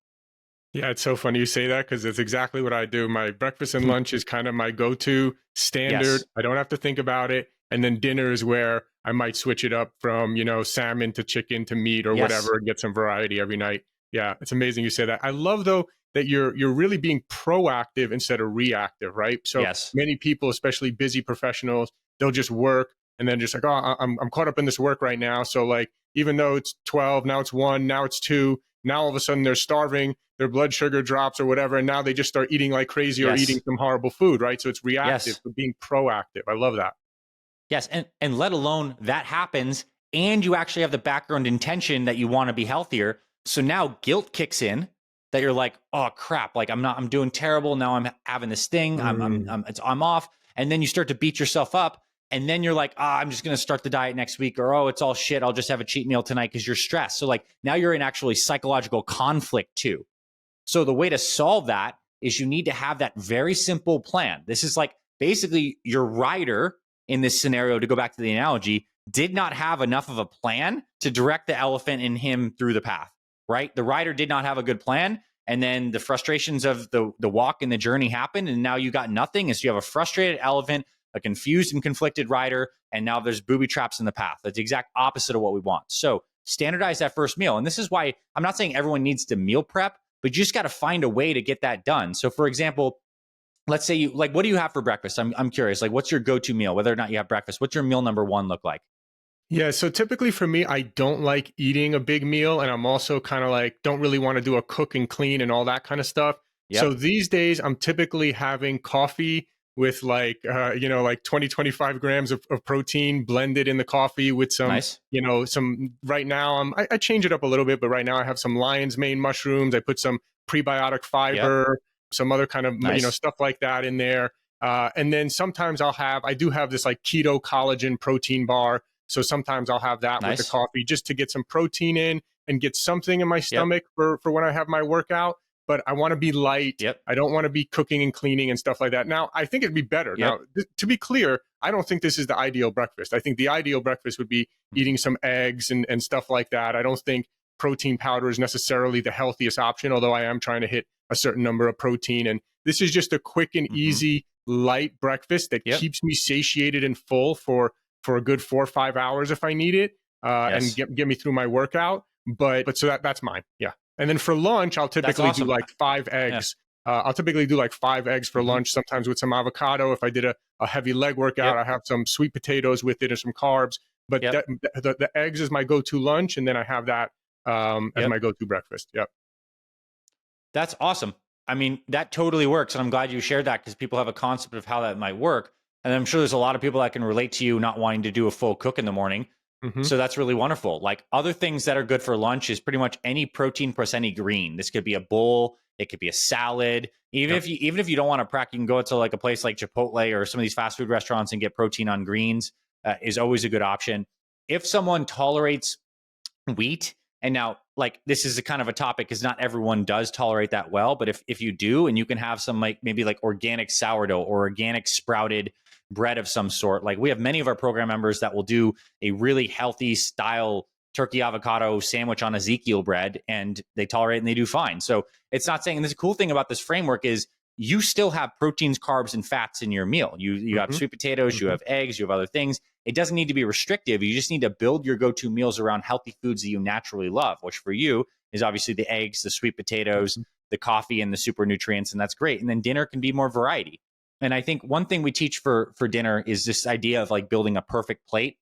Speaker 2: Yeah, it's so funny you say that, because it's exactly what I do. My breakfast and lunch is kind of my go-to standard.
Speaker 1: Yes.
Speaker 2: I don't have to think about it. And then dinner is where I might switch it up from, salmon to chicken to meat or whatever, and get some variety every night. Yeah, it's amazing you say that. I love, though, that you're really being proactive instead of reactive, right? So many people, especially busy professionals, they'll just work and then just like, oh, I'm caught up in this work right now. So like, even though it's 12, now it's 1, now it's 2, now all of a sudden they're starving, their blood sugar drops or whatever, and now they just start eating like crazy or eating some horrible food, right? So it's reactive, but being proactive. I love that.
Speaker 1: Yes, and let alone that happens, and you actually have the background intention that you want to be healthier. So now guilt kicks in, that you're like, oh crap, like I'm doing terrible. Now I'm having this thing, I'm off. And then you start to beat yourself up. And then you're like, I'm just going to start the diet next week, or, oh, it's all shit, I'll just have a cheat meal tonight, because you're stressed. So like now you're in actually psychological conflict too. So the way to solve that is you need to have that very simple plan. This is like basically your rider in this scenario, to go back to the analogy, did not have enough of a plan to direct the elephant in him through the path, right? The rider did not have a good plan. And then the frustrations of the walk and the journey happened. And now you got nothing. And so you have a frustrated elephant, a confused and conflicted rider. And now there's booby traps in the path. That's the exact opposite of what we want. So standardize that first meal. And this is why I'm not saying everyone needs to meal prep, but you just got to find a way to get that done. So for example, let's say you like, what do you have for breakfast? I'm curious, like what's your go-to meal, whether or not you have breakfast? What's your meal number one look like?
Speaker 2: Yeah, so typically for me, I don't like eating a big meal, and I'm also kind of like don't really want to do a cook and clean and all that kind of stuff. So
Speaker 1: Yep.
Speaker 2: these days, I'm typically having coffee with like like 20 25 grams of protein blended in the coffee with some
Speaker 1: Nice.
Speaker 2: some right now I change it up a little bit, but right now I have some lion's mane mushrooms. I put some prebiotic
Speaker 1: Yep.
Speaker 2: fiber, some other kind of
Speaker 1: Nice.
Speaker 2: stuff like that in there. And then sometimes I do have this like keto collagen protein bar. So sometimes I'll have that with the
Speaker 1: Nice.
Speaker 2: coffee just to get some protein in and get something in my
Speaker 1: Yep.
Speaker 2: stomach for when I have my workout. But I want to be light.
Speaker 1: Yep.
Speaker 2: I don't want to be cooking and cleaning and stuff like that. Now, I think it'd be better. Now,
Speaker 1: Yep.
Speaker 2: to be clear, I don't think this is the ideal breakfast. I think the ideal breakfast would be eating some eggs and stuff like that. I don't think protein powder is necessarily the healthiest option, although I am trying to hit a certain number of protein. And this is just a quick and easy, light breakfast that
Speaker 1: Yep.
Speaker 2: keeps me satiated and full for a good 4 or 5 hours if I need it, and
Speaker 1: Yes.
Speaker 2: get me through my workout. But so that's mine. Yeah. And then for lunch, I'll
Speaker 1: That's
Speaker 2: typically do
Speaker 1: awesome.
Speaker 2: like 5
Speaker 1: Yeah.
Speaker 2: eggs. I'll typically do like 5 eggs for lunch, sometimes with some avocado. If I did a heavy leg workout,
Speaker 1: Yep.
Speaker 2: I have some sweet potatoes with it and some carbs. But
Speaker 1: Yep.
Speaker 2: the eggs is my go-to lunch, and then I have that as
Speaker 1: Yep.
Speaker 2: my go-to breakfast. Yep.
Speaker 1: That's awesome. I mean, that totally works. And I'm glad you shared that because people have a concept of how that might work. And I'm sure there's a lot of people that can relate to you not wanting to do a full cook in the morning.
Speaker 2: Hmm.
Speaker 1: So that's really wonderful. Like other things that are good for lunch is pretty much any protein plus any green. This could be a bowl, it could be a salad. Even
Speaker 2: Yep.
Speaker 1: if you don't want to prac, you can go to like a place like Chipotle or some of these fast food restaurants and get protein on greens. Is always a good option. If someone tolerates wheat, and now like this is a kind of a topic because not everyone does tolerate that well, but if you do, and you can have some like maybe like organic sourdough or organic sprouted bread of some sort. Like we have many of our program members that will do a really healthy style turkey avocado sandwich on Ezekiel bread, and they tolerate it and they do fine. So it's not saying, and the cool thing about this framework is you still have proteins, carbs, and fats in your meal. You have
Speaker 2: Hmm.
Speaker 1: sweet potatoes, you
Speaker 2: Hmm.
Speaker 1: have eggs, you have other things. It doesn't need to be restrictive. You just need to build your go-to meals around healthy foods that you naturally love, which for you is obviously the eggs, the sweet potatoes, the coffee, and the super nutrients, and that's great. And then dinner can be more variety. And I think one thing we teach for dinner is this idea of like building a perfect plate.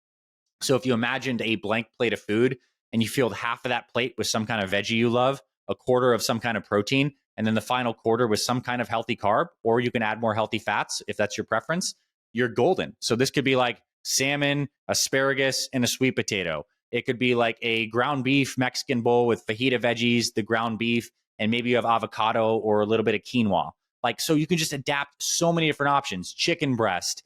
Speaker 1: So if you imagined a blank plate of food and you filled half of that plate with some kind of veggie you love, a quarter of some kind of protein, and then the final quarter with some kind of healthy carb, or you can add more healthy fats if that's your preference, you're golden. So this could be like salmon, asparagus, and a sweet potato. It could be like a ground beef Mexican bowl with fajita veggies, the ground beef, and maybe you have avocado or a little bit of quinoa. Like, so you can just adapt so many different options. Chicken breast.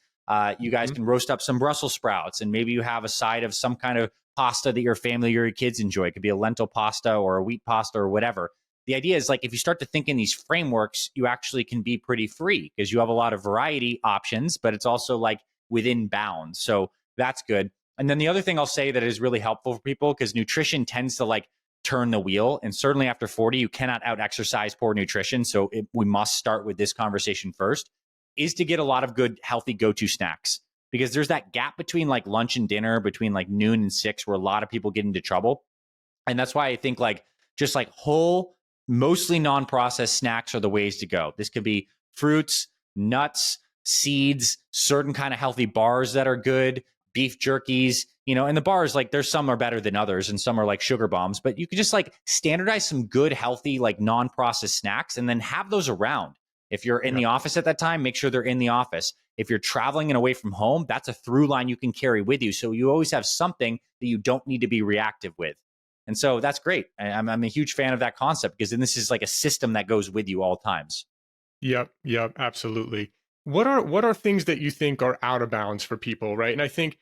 Speaker 1: You guys
Speaker 2: Hmm.
Speaker 1: can roast up some Brussels sprouts, and maybe you have a side of some kind of pasta that your family or your kids enjoy. It could be a lentil pasta or a wheat pasta or whatever. The idea is like if you start to think in these frameworks, you actually can be pretty free because you have a lot of variety options, but it's also like within bounds. So that's good. And then the other thing I'll say that is really helpful for people, because nutrition tends to like turn the wheel. And certainly after 40, you cannot out exercise poor nutrition. So we must start with this conversation first, is to get a lot of good, healthy go-to snacks, because there's that gap between like lunch and dinner, between like noon and 6, where a lot of people get into trouble. And that's why I think like just like whole, mostly non-processed snacks are the ways to go. This could be fruits, nuts, seeds, certain kind of healthy bars that are good, beef jerkies, and the bars, like there's some are better than others and some are like sugar bombs, but you could just like standardize some good, healthy, like non-processed snacks and then have those around. If you're in
Speaker 2: Yeah.
Speaker 1: the office at that time, make sure they're in the office. If you're traveling and away from home, that's a through line you can carry with you. So you always have something that you don't need to be reactive with. And so that's great. I'm a huge fan of that concept, because then this is like a system that goes with you all times.
Speaker 2: Yep, absolutely. What are things that you think are out of bounds for people, right? And I think,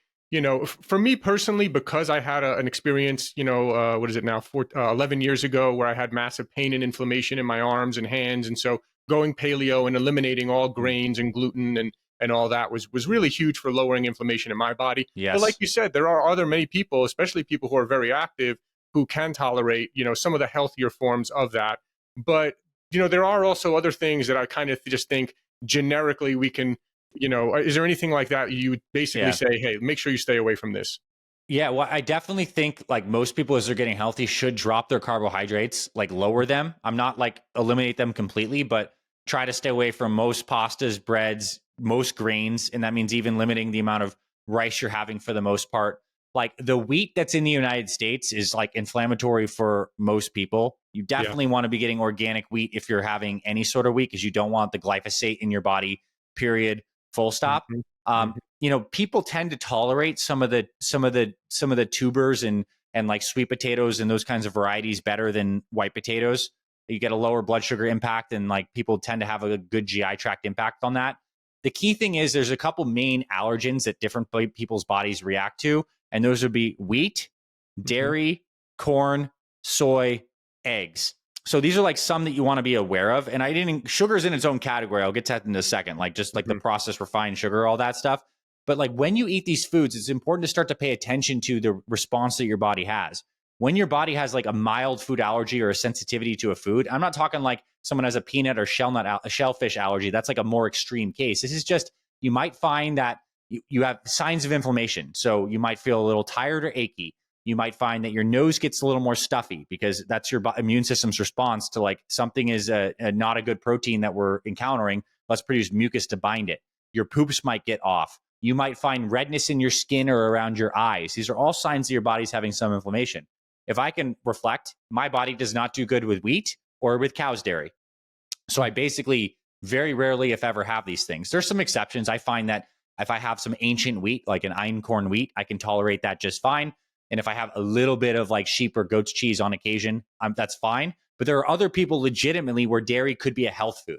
Speaker 2: for me personally, because I had an experience, what is it now, 11 years ago, where I had massive pain and inflammation in my arms and hands, and so going paleo and eliminating all grains and gluten and all that was really huge for lowering inflammation in my body. But like
Speaker 1: Yes.
Speaker 2: you said, there are other many people, especially people who are very active, who can tolerate, some of the healthier forms of that. But, there are also other things that I kind of just think generically we can, is there anything like that you would basically
Speaker 1: Yeah.
Speaker 2: say, hey, make sure you stay away from this?
Speaker 1: Yeah, well, I definitely think like most people as they're getting healthy should drop their carbohydrates, like lower them. I'm not like eliminate them completely, but try to stay away from most pastas, breads, most grains, and that means even limiting the amount of rice you're having for the most part. Like the wheat that's in the United States is like inflammatory for most people. You
Speaker 2: Yeah.
Speaker 1: definitely want to be getting organic wheat if you're having any sort of wheat because you don't want the glyphosate in your body, period, full stop.
Speaker 2: Hmm.
Speaker 1: Um,
Speaker 2: Hmm.
Speaker 1: people tend to tolerate some of the tubers and like sweet potatoes and those kinds of varieties better than white potatoes. You get a lower blood sugar impact, and like people tend to have a good GI tract impact on that. The key thing is there's a couple main allergens that different people's bodies react to, and those would be wheat,
Speaker 2: Hmm.
Speaker 1: dairy, corn, soy, eggs. So these are like some that you want to be aware of. And I didn't sugar is in its own category. I'll get to that in a second, like just like the
Speaker 2: Hmm.
Speaker 1: processed refined sugar, all that stuff. But like when you eat these foods, it's important to start to pay attention to the response that your body has. When your body has like a mild food allergy or a sensitivity to a food, I'm not talking like someone has a peanut or a shellfish allergy. That's like a more extreme case. This is just you might find that you have signs of inflammation. So you might feel a little tired or achy. You might find that your nose gets a little more stuffy because that's your immune system's response to like something is not a good protein that we're encountering. Let's produce mucus to bind it. Your poops might get off. You might find redness in your skin or around your eyes. These are all signs that your body's having some inflammation. If I can reflect, my body does not do good with wheat or with cow's dairy. So I basically very rarely, if ever, have these things. There's some exceptions. I find that if I have some ancient wheat, like an einkorn wheat, I can tolerate that just fine. And if I have a little bit of like sheep or goat's cheese on occasion, that's fine. But there are other people legitimately where dairy could be a health food,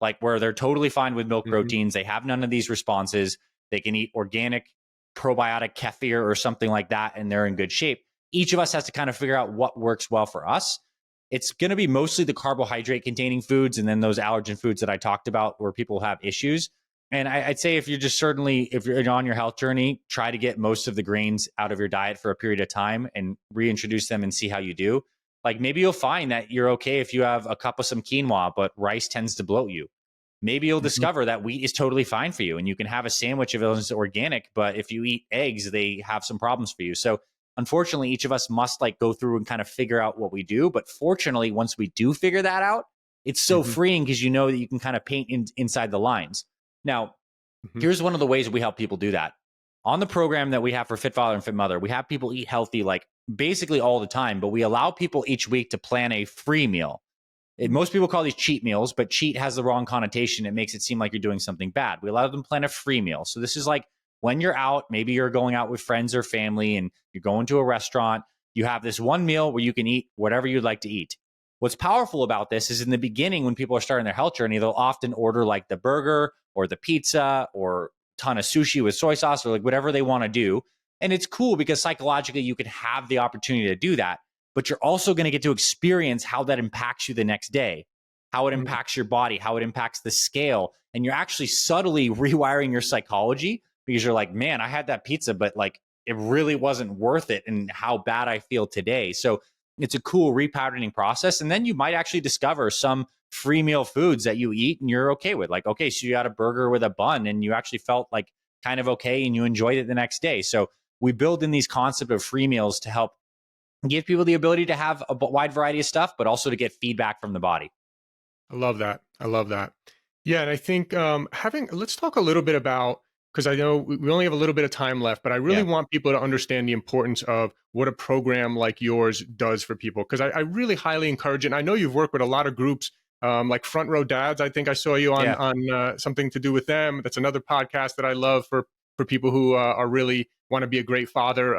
Speaker 1: like where they're totally fine with milk
Speaker 2: Hmm.
Speaker 1: proteins. They have none of these responses. They can eat organic probiotic kefir or something like that, and they're in good shape. Each of us has to kind of figure out what works well for us. It's going to be mostly the carbohydrate containing foods and then those allergen foods that I talked about where people have issues. And I'd say if you're on your health journey, try to get most of the grains out of your diet for a period of time and reintroduce them and see how you do. Like maybe you'll find that you're okay if you have a cup of some quinoa, but rice tends to bloat you. Maybe you'll
Speaker 2: Hmm.
Speaker 1: discover that wheat is totally fine for you and you can have a sandwich if it's organic, but if you eat eggs, they have some problems for you. So unfortunately, each of us must like go through and kind of figure out what we do. But fortunately, once we do figure that out, it's so
Speaker 2: Hmm.
Speaker 1: freeing because you know that you can kind of paint inside the lines. Now,
Speaker 2: Hmm.
Speaker 1: here's one of the ways we help people do that. On the program that we have for Fit Father and Fit Mother, we have people eat healthy like basically all the time, but we allow people each week to plan a free meal. Most people call these cheat meals, but cheat has the wrong connotation. It makes it seem like you're doing something bad. We allow them to plan a free meal. So this is like when you're out, maybe you're going out with friends or family and you're going to a restaurant, you have this one meal where you can eat whatever you'd like to eat. What's powerful about this is in the beginning, when people are starting their health journey, they'll often order like the burger or the pizza or ton of sushi with soy sauce or like whatever they want to do. And it's cool because psychologically you can have the opportunity to do that, but you're also going to get to experience how that impacts you the next day, how it
Speaker 2: Hmm.
Speaker 1: impacts your body, how it impacts the scale. And you're actually subtly rewiring your psychology because you're like, man, I had that pizza, but like it really wasn't worth it and how bad I feel today. So it's a cool repatterning process. And then you might actually discover some free meal foods that you eat and you're okay with. Like, okay, so you had a burger with a bun and you actually felt like kind of okay and you enjoyed it the next day. So we build in these concept of free meals to help give people the ability to have a wide variety of stuff, but also to get feedback from the body.
Speaker 2: I love that. I love that. Yeah, and I think let's talk a little bit about, because I know we only have a little bit of time left, but I really
Speaker 1: Yeah.
Speaker 2: want people to understand the importance of what a program like yours does for people. Because I really highly encourage it. And I know you've worked with a lot of groups, like Front Row Dads. I think I saw you on
Speaker 1: Yeah.
Speaker 2: something to do with them. That's another podcast that I love for people who are really want to be a great father.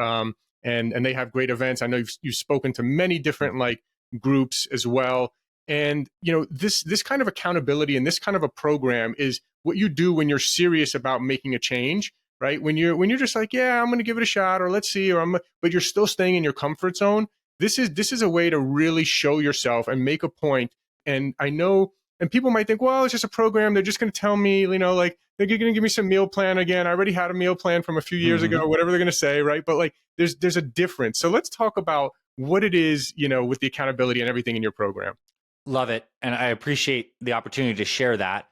Speaker 2: And they have great events. I know you've spoken to many different like groups as well. And this kind of accountability and this kind of a program is what you do when you're serious about making a change, right? When you're just like, yeah, I'm going to give it a shot, or let's see, but you're still staying in your comfort zone. This is a way to really show yourself and make a point. And I know And people might think, well, it's just a program. They're just going to tell me, like they're going to give me some meal plan again. I already had a meal plan from a few years ago,
Speaker 1: Hmm.
Speaker 2: whatever they're going to say, right? But like, there's a difference. So let's talk about what it is, with the accountability and everything in your program.
Speaker 1: Love it. And I appreciate the opportunity to share that.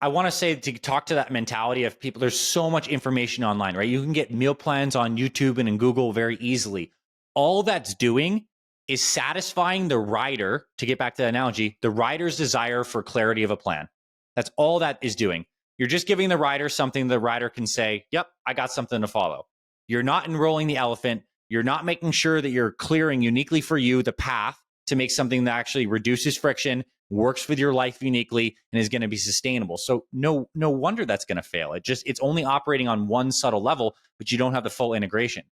Speaker 1: I want to say to talk to that mentality of people, there's so much information online, right? You can get meal plans on YouTube and in Google very easily. All that's doing is satisfying the rider, to get back to the analogy, the rider's desire for clarity of a plan. That's all that is doing. You're just giving the rider something the rider can say, yep, I got something to follow. You're not enrolling the elephant. You're not making sure that you're clearing uniquely for you the path to make something that actually reduces friction, works with your life uniquely, and is going to be sustainable. So no wonder that's going to fail. It's only operating on one subtle level, but you don't have the full integration.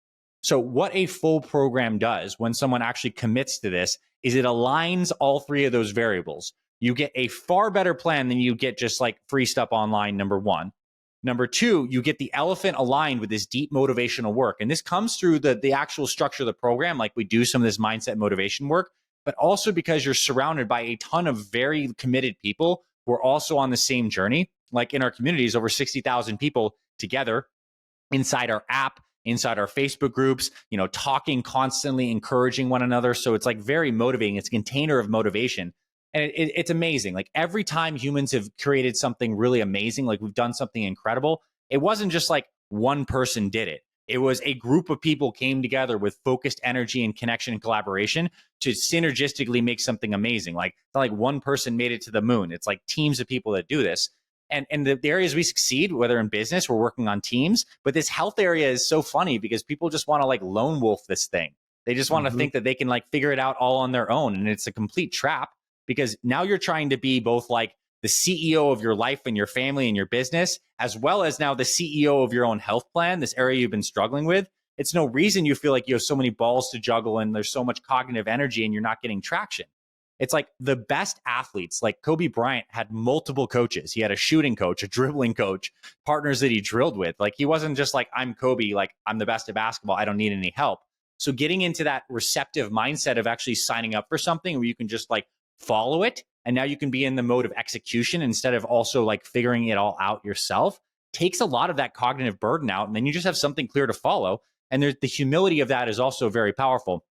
Speaker 1: So what a full program does when someone actually commits to this is it aligns all three of those variables. You get a far better plan than you get just like free stuff online, number one. Number two, you get the elephant aligned with this deep motivational work. And this comes through the actual structure of the program, like we do some of this mindset motivation work, but also because you're surrounded by a ton of very committed people who are also on the same journey. Like in our communities, over 60,000 people together inside our app, inside our Facebook groups, talking constantly, encouraging one another. So it's like very motivating. It's a container of motivation. And it's amazing. Like every time humans have created something really amazing, like we've done something incredible, it wasn't just like one person did it. It was a group of people came together with focused energy and connection and collaboration to synergistically make something amazing. Like it's not like one person made it to the moon. It's like teams of people that do this. And the areas we succeed, whether in business, we're working on teams. But this health area is so funny because people just want to like lone wolf this thing. They just want to
Speaker 2: Mm-hmm.
Speaker 1: think that they can like figure it out all on their own. And it's a complete trap because now you're trying to be both like the CEO of your life and your family and your business, as well as now the CEO of your own health plan, this area you've been struggling with. It's no reason you feel like you have so many balls to juggle and there's so much cognitive energy and you're not getting traction. It's like the best athletes, like Kobe Bryant, had multiple coaches. He had a shooting coach, a dribbling coach, partners that he drilled with. Like he wasn't just like, I'm Kobe, like I'm the best at basketball. I don't need any help. So getting into that receptive mindset of actually signing up for something where you can just like follow it. And now you can be in the mode of execution instead of also like figuring it all out yourself takes a lot of that cognitive burden out. And then you just have something clear to follow. And there's the humility of that is also very powerful.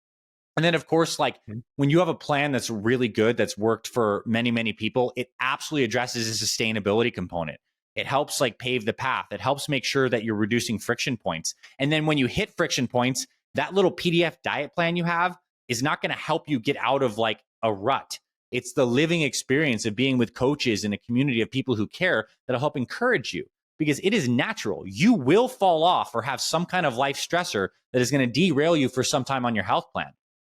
Speaker 1: And then, of course, like when you have a plan that's really good, that's worked for many, many people, it absolutely addresses a sustainability component. It helps like pave the path. It helps make sure that you're reducing friction points. And then when you hit friction points, that little PDF diet plan you have is not going to help you get out of like a rut. It's the living experience of being with coaches in a community of people who care that'll help encourage you because it is natural. You will fall off or have some kind of life stressor that is going to derail you for some time on your health plan.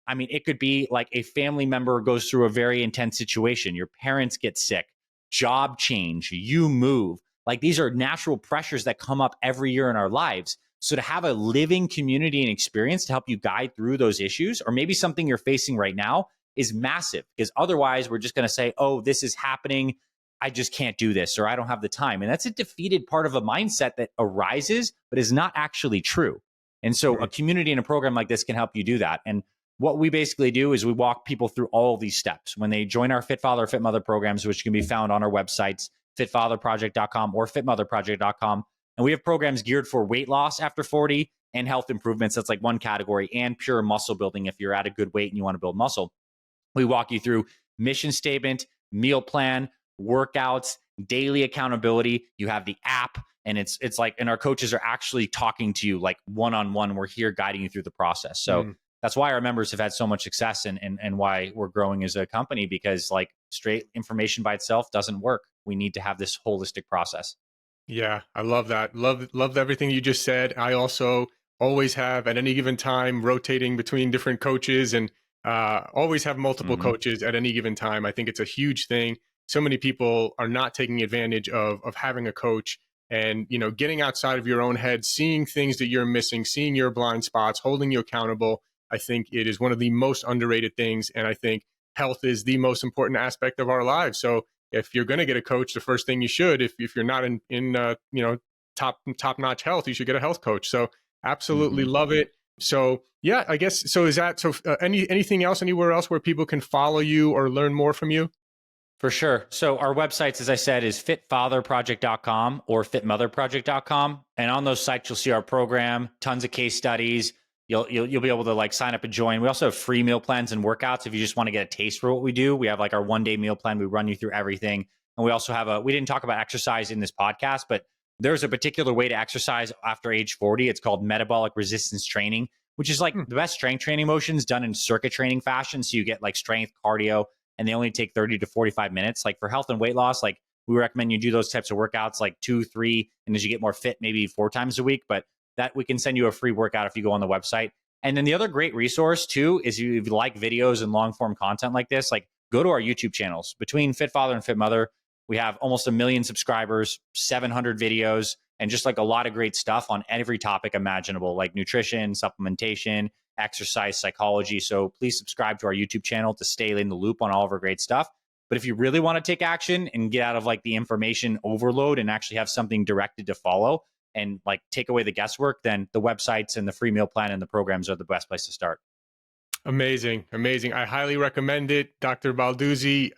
Speaker 1: I mean, it could be like a family member goes through a very intense situation. Your parents get sick, job change, you move. Like these are natural pressures that come up every year in our lives. So to have a living community and experience to help you guide through those issues, or maybe something you're facing right now, is massive because otherwise we're just going to say, oh, this is happening. I just can't do this, or I don't have the time. And that's a defeated part of a mindset that arises, but is not actually true. And so a community and a program like this can help you do that. And what we basically do is we walk people through all of these steps when they join our Fit Father, Fit Mother programs, which can be found on our websites, fitfatherproject.com or fitmotherproject.com. And we have programs geared for weight loss after 40 and health improvements. That's like one category, and pure muscle building if you're at a good weight and you want to build muscle. We walk you through mission statement, meal plan, workouts, daily accountability. You have the app, and it's like, and our coaches are actually talking to you like one-on-one. We're here guiding you through the process. So that's why our members have had so much success and why we're growing as a company, because like straight information by itself doesn't work. We need to have this holistic process.
Speaker 2: Yeah, I love that. Loved everything you just said. I also always have at any given time rotating between different coaches and always have multiple
Speaker 1: Mm-hmm.
Speaker 2: coaches at any given time. I think it's a huge thing. So many people are not taking advantage of having a coach and getting outside of your own head, seeing things that you're missing, seeing your blind spots, holding you accountable. I think it is one of the most underrated things, and I think health is the most important aspect of our lives. So if you're going to get a coach, the first thing you should, if you're not in top notch health, you should get a health coach. So absolutely
Speaker 1: Mm-hmm.
Speaker 2: love it. So yeah, I guess so. Is that so? Anything else? Anywhere else where people can follow you or learn more from you?
Speaker 1: For sure. So our websites, as I said, is fitfatherproject.com or fitmotherproject.com. And on those sites, you'll see our program, tons of case studies. You'll be able to like sign up and join. We also have free meal plans and workouts if you just want to get a taste for what we do. We have like our 1-day meal plan. We run you through everything. And we also have we didn't talk about exercise in this podcast, but there's a particular way to exercise after age 40. It's called metabolic resistance training, which is like the best strength training motions done in circuit training fashion. So you get like strength, cardio, and they only take 30 to 45 minutes. Like for health and weight loss, like we recommend you do those types of workouts like 2, 3, and as you get more fit, maybe 4 times a week. But that we can send you a free workout if you go on the website. And then the other great resource too is if you like videos and long form content like this, like go to our YouTube channels. Between Fit Father and Fit Mother, we have almost 1 million subscribers, 700 videos, and just like a lot of great stuff on every topic imaginable, like nutrition, supplementation, exercise, psychology. So please subscribe to our YouTube channel to stay in the loop on all of our great stuff. But if you really want to take action and get out of like the information overload and actually have something directed to follow and like take away the guesswork, then the websites and the free meal plan and the programs are the best place to start.
Speaker 2: Amazing. I highly recommend it. Dr. Balduzzi,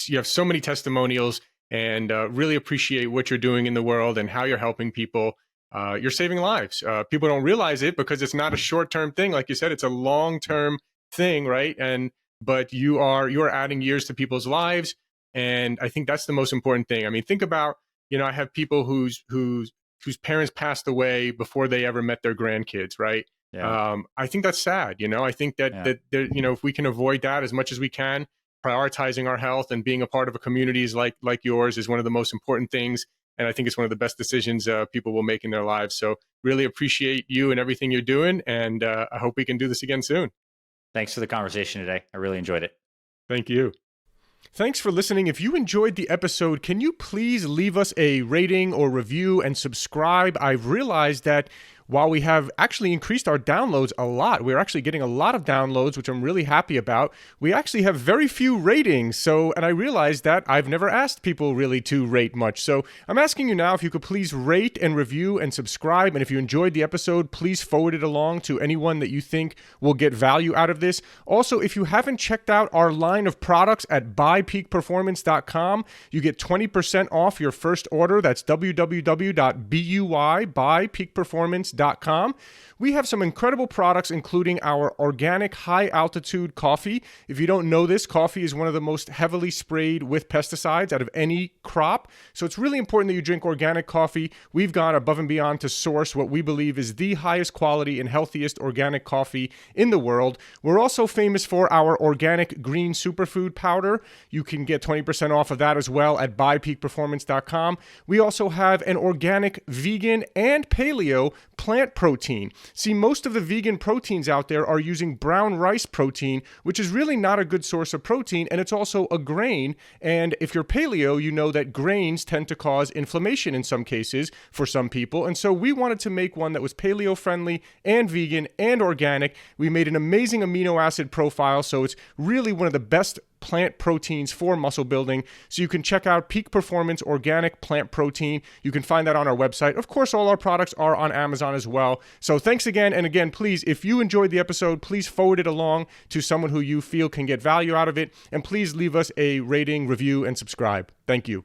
Speaker 2: you have so many testimonials and really appreciate what you're doing in the world and how you're helping people. You're saving lives. People don't realize it because it's not a short-term thing. Like you said, it's a long-term thing, right? But you are adding years to people's lives. And I think that's the most important thing. I mean, think about, I have people whose parents passed away before they ever met their grandkids, right?
Speaker 1: Yeah.
Speaker 2: I think that's sad. I think that if we can avoid that as much as we can, prioritizing our health and being a part of a communities like yours is one of the most important things. And I think it's one of the best decisions people will make in their lives. So really appreciate you and everything you're doing. And I hope we can do this again soon.
Speaker 1: Thanks for the conversation today. I really enjoyed it.
Speaker 2: Thank you. Thanks for listening. If you enjoyed the episode, can you please leave us a rating or review and subscribe? I've realized that while we have actually increased our downloads a lot, we're actually getting a lot of downloads, which I'm really happy about. We actually have very few ratings. And I realized that I've never asked people really to rate much. So I'm asking you now if you could please rate and review and subscribe. And if you enjoyed the episode, please forward it along to anyone that you think will get value out of this. Also, if you haven't checked out our line of products at buypeakperformance.com, you get 20% off your first order. That's www.buypeakperformance.com. We have some incredible products, including our organic high-altitude coffee. If you don't know this, coffee is one of the most heavily sprayed with pesticides out of any crop. So it's really important that you drink organic coffee. We've gone above and beyond to source what we believe is the highest quality and healthiest organic coffee in the world. We're also famous for our organic green superfood powder. You can get 20% off of that as well at buypeakperformance.com. We also have an organic vegan and paleo plant protein. See, most of the vegan proteins out there are using brown rice protein, which is really not a good source of protein, and it's also a grain. And if you're paleo, you know that grains tend to cause inflammation in some cases for some people. And so we wanted to make one that was paleo friendly and vegan and organic. We made an amazing amino acid profile, so it's really one of the best plant proteins for muscle building. So you can check out Peak Performance Organic Plant Protein. You can find that on our website. Of course, all our products are on Amazon as well. So thanks again. And again, please, if you enjoyed the episode, please forward it along to someone who you feel can get value out of it. And please leave us a rating, review, and subscribe. Thank you.